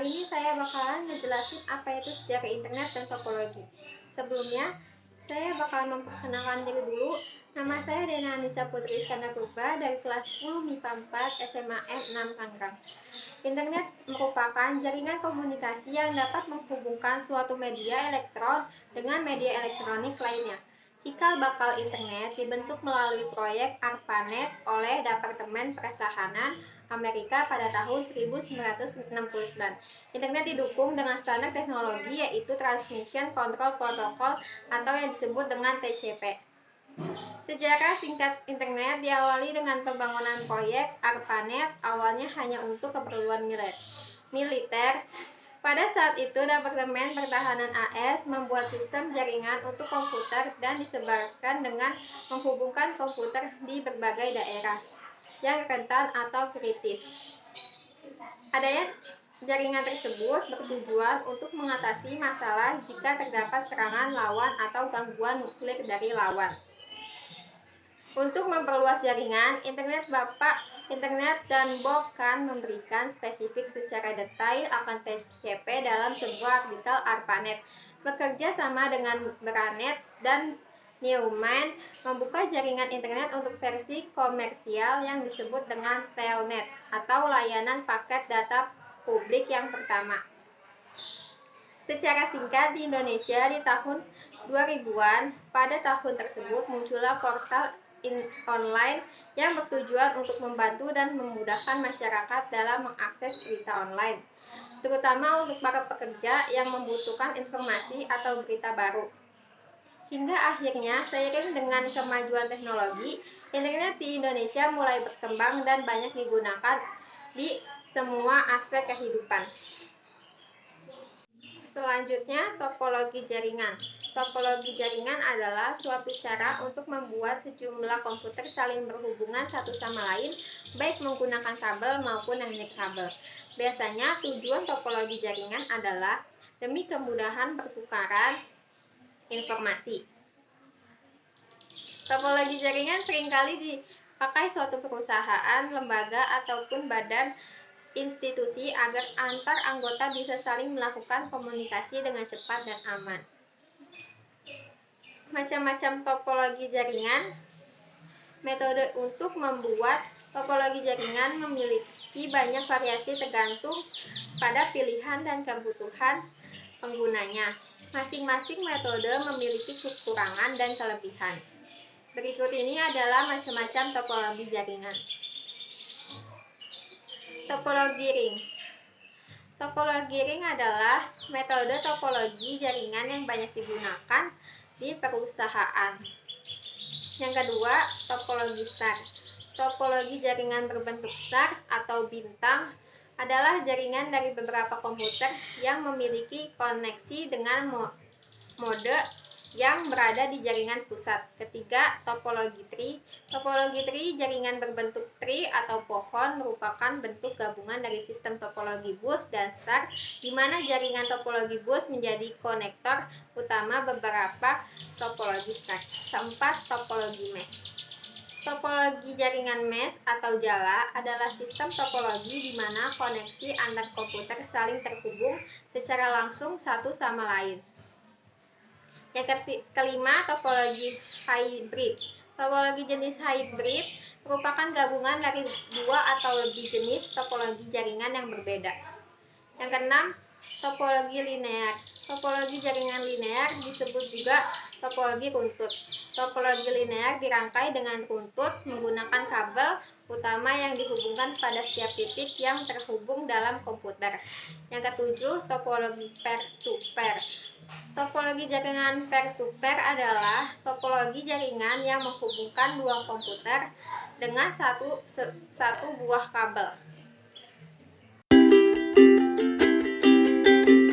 Kali ini saya bakalan ngejelasin apa itu sejarah internet dan topologi. Sebelumnya, saya bakalan memperkenalkan diri dulu. Nama saya Dena Anissa Putri Iskandar Purba dari kelas 10 MIPA 4 SMA M6 Tangerang. Internet merupakan jaringan komunikasi yang dapat menghubungkan suatu media elektron dengan media elektronik lainnya. Cikal bakal internet dibentuk melalui proyek ARPANET oleh Departemen Pertahanan Amerika pada tahun 1969. Internet didukung dengan standar teknologi yaitu Transmission Control Protocol atau yang disebut dengan TCP. Sejarah singkat internet diawali dengan pembangunan proyek ARPANET awalnya hanya untuk keperluan militer. Pada saat itu, Departemen Pertahanan AS membuat sistem jaringan untuk komputer dan disebarkan dengan menghubungkan komputer di berbagai daerah yang rentan atau kritis. Adanya jaringan tersebut bertujuan untuk mengatasi masalah jika terdapat serangan lawan atau gangguan nuklir dari lawan. Untuk memperluas jaringan, Internet dan Bob Kahn memberikan spesifik secara detail akan TCP dalam sebuah artikel ARPANET. Bekerja sama dengan Beranet dan Newman membuka jaringan internet untuk versi komersial yang disebut dengan Telnet atau layanan paket data publik yang pertama. Secara singkat, di Indonesia di tahun 2000-an, pada tahun tersebut muncullah portal online yang bertujuan untuk membantu dan memudahkan masyarakat dalam mengakses berita online, terutama untuk para pekerja yang membutuhkan informasi atau berita baru. Hingga akhirnya, seiring dengan kemajuan teknologi, internet di Indonesia mulai berkembang dan banyak digunakan di semua aspek kehidupan. Selanjutnya, topologi jaringan. Topologi jaringan adalah suatu cara untuk membuat sejumlah komputer saling berhubungan satu sama lain, baik menggunakan kabel maupun non-kabel. Biasanya, tujuan topologi jaringan adalah demi kemudahan pertukaran informasi. Topologi jaringan seringkali dipakai suatu perusahaan, lembaga, ataupun badan institusi agar antar anggota bisa saling melakukan komunikasi dengan cepat dan aman. Macam-macam topologi jaringan. Metode untuk membuat topologi jaringan memiliki banyak variasi tergantung pada pilihan dan kebutuhan penggunanya. Masing-masing metode memiliki kekurangan dan kelebihan. Berikut ini adalah macam-macam topologi jaringan. Topologi ring. Topologi ring adalah metode topologi jaringan yang banyak digunakan di perusahaan. Yang kedua, topologi star. Topologi jaringan berbentuk star atau bintang adalah jaringan dari beberapa komputer yang memiliki koneksi dengan mode yang berada di jaringan pusat. Ketiga, topologi tree. Topologi tree, jaringan berbentuk tree atau pohon, merupakan bentuk gabungan dari sistem topologi bus dan star, di mana jaringan topologi bus menjadi konektor utama beberapa topologi star. Keempat, topologi mesh. Topologi jaringan mesh atau jala adalah sistem topologi di mana koneksi antar komputer saling terhubung secara langsung satu sama lain. Yang kelima, topologi hybrid. Topologi jenis hybrid merupakan gabungan dari dua atau lebih jenis topologi jaringan yang berbeda. Yang keenam, topologi linear. Topologi jaringan linear disebut juga topologi runtut. Topologi linear dirangkai dengan runtut menggunakan kabel utama yang dihubungkan pada setiap titik yang terhubung dalam komputer. Yang ketujuh, topologi pair-to-pair. Topologi jaringan pair-to-pair adalah topologi jaringan yang menghubungkan dua komputer dengan satu buah kabel.